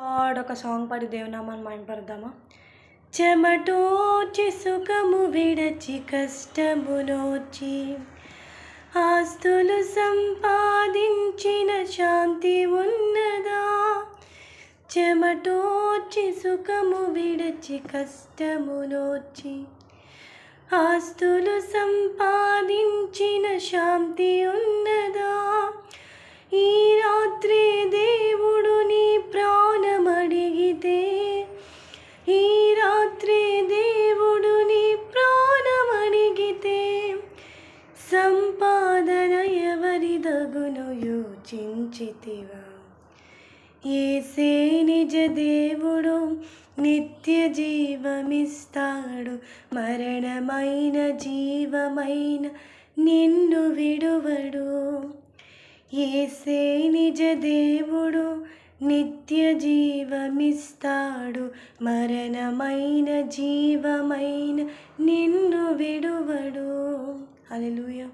ఒక సాంగ్ పాడి దేవునామాన్ని మహిమపరుద్దామా? చెమటోచి సుఖము విడచి కష్టమునోచి ఆస్తులు సంపాదించిన శాంతి ఉన్నదా? చెమటోచి సుఖము విడచి కష్టమునోచి ఆస్తులు సంపాదించిన శాంతి ఉన్నదా? ఈ రాత్రి దేవుడు నీ ప్రాణమడిగితే, ఈ రాత్రి దేవుడు నీ ప్రాణమడిగితే సంపాదన ఎవరిదగును యోచించితివా? యేసే నిజ దేవుడు, నిత్య జీవమిస్తాడు, మరణమైన జీవమైన నిన్ను విడువడు. యేసే నిజ దేవుడు, నిత్య జీవమిస్తాడు, మరణమైన జీవమైన నిన్ను విడువడు. హల్లెలూయా.